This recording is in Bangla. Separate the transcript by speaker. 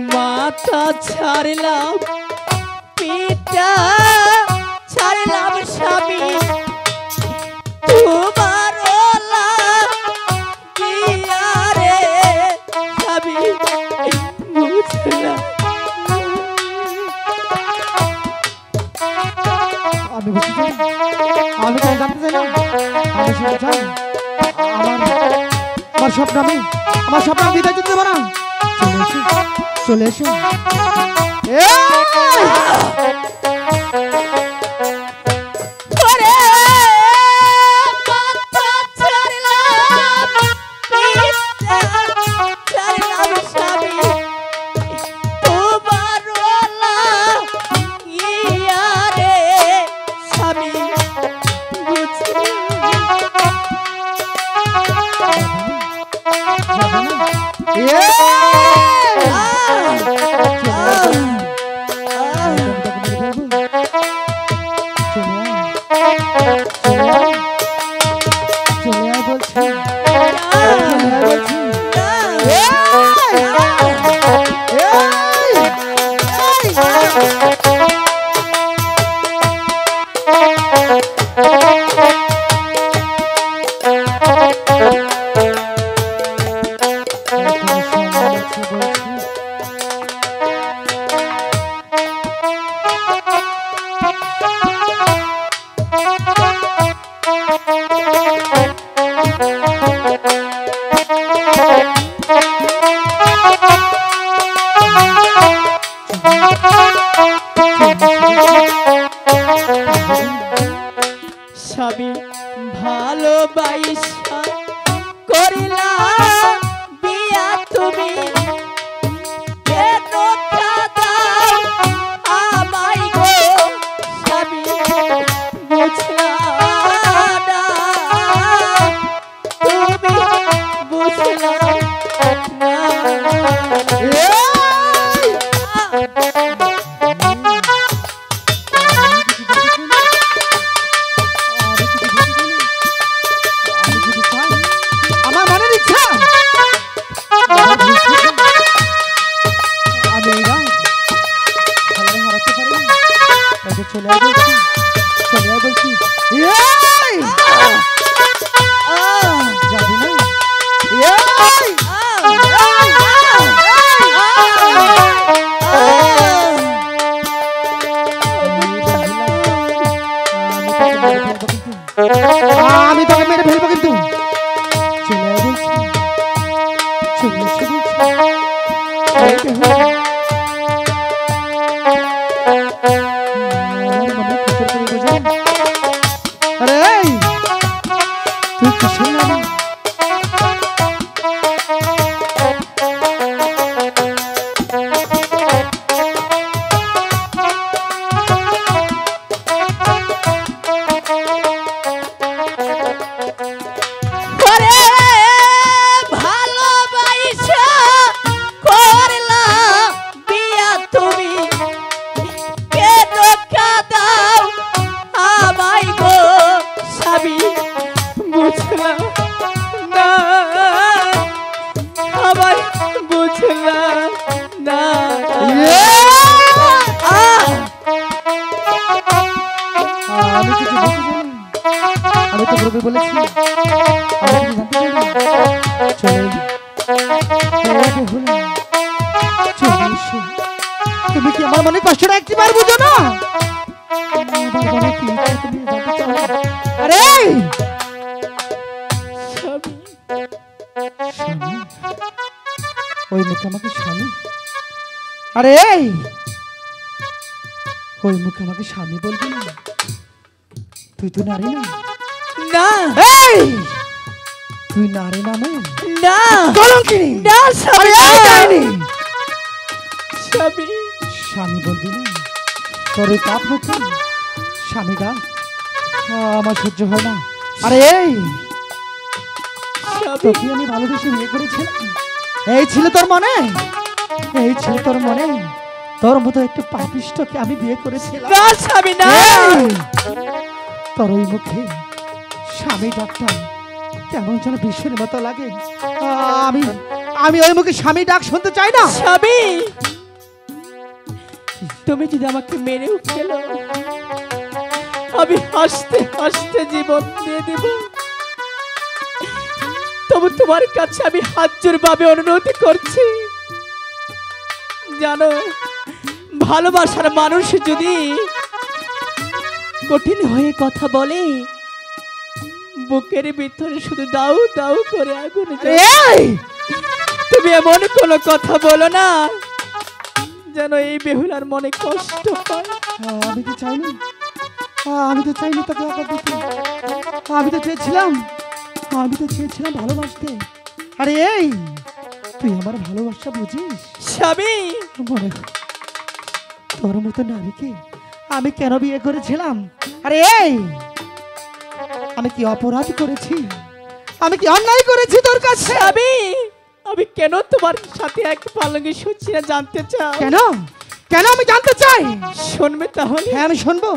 Speaker 1: माथा छाड़लाम पिता छाड़लाम स्वामी तुम्हारो लागिया रे स्वामी बुझला
Speaker 2: আমি বুঝতে আমি তো জানতে চাই না আমি শুনে চাই আমার স্বপ্ন আমি বিদায় দিতে দেব না চলে এসো
Speaker 1: স্বামী ভালোবাসা করিলা বিয়া তুমি কেন দাও আমায় গো স্বামী বুঝলা না তুমি বুঝলা না
Speaker 2: আমি তোকে মেরে ফেলবো কিন্তু চলে বলছি চলে এসে বলছি আরে তুই কিসের করবে বলেছি? আমার কি জানতে চাই না? চলে এলি। হ্যাঁ বেহুলা, চলে এসো। তুমি কি আমার মনে কষ্টটা একটিবার বুঝো না? আমার মনে কি ইচ্ছা তুমি জানতে চাও না? আরে
Speaker 1: স্বামী,
Speaker 2: স্বামী, ওই মুখে আমাকে স্বামী? আরে ওই মুখে আমাকে স্বামী বলবি না? তুই তো নারী না?
Speaker 1: না
Speaker 2: এই তুই নারী নামে
Speaker 1: না
Speaker 2: কলঙ্কিনী।
Speaker 1: না স্বামী,
Speaker 2: আরে এই
Speaker 1: না।
Speaker 2: ডাইনি,
Speaker 1: স্বামী,
Speaker 2: স্বামী বলবি না? তোর ওই কাপ মুখে স্বামী ডাক আমার সহ্য হয় না। আরে এই
Speaker 1: স্বামী,
Speaker 2: তোকে আমি ভালোবেসে বিয়ে করেছিলাম, এই ছিল তোর মনে? এই ছিল তোর মনে? তোর মতো একটু পাপিষ্ঠকে আমি বিয়ে করেছিলাম।
Speaker 1: না স্বামী, না।
Speaker 2: এই, তোর ওই মুখে স্বামী ডাকটা কেমন যেন ভীষণ মতো লাগে। আমি আমি ওই মুখে স্বামী ডাক শুনতে চাই না।
Speaker 1: স্বামী, তুমি যদি আমাকে মেরেও ফেলো, আমি হাসতে হাসতে জীবন দিয়ে দিব। তবু তোমার কাছে আমি হাত জোড় ভাবে অনুরোধ করছি, জানো ভালোবাসার মানুষ যদি কঠিন হয়ে কথা বলে, বুকের ভিতরে শুধু দাউ দাউ করে আগুন জ্বলে।
Speaker 2: এই
Speaker 1: তুমি এমন কোনো কথা বলো না যেন এই বেহুলার মনে কষ্ট হয়।
Speaker 2: আমি তো চাইনি, আমি তো চাইনি তোকে আঘাত দিতে। আমি তো চেয়েছিলাম, আমি তো চেয়েছিলাম ভালোবাসতে। আরে এই তুই আমার ভালোবাসা বুঝিস?
Speaker 1: স্বামী,
Speaker 2: মনে কর, তোর মতো নারীকে আমি কেন বিয়ে করেছিলাম? আরে এই আমি কি অপরাধ করেছি? আমি কি অন্যায় করেছি তোর কাছে?
Speaker 1: স্বামী, আমি কেন তোমার সাথে এক পালঙ্গে শুচ্ছি না জানতে চাও?
Speaker 2: কেন কেন আমি জানতে চাই।
Speaker 1: শুনবে তাহলে?
Speaker 2: হ্যাঁ আমি শুনবো।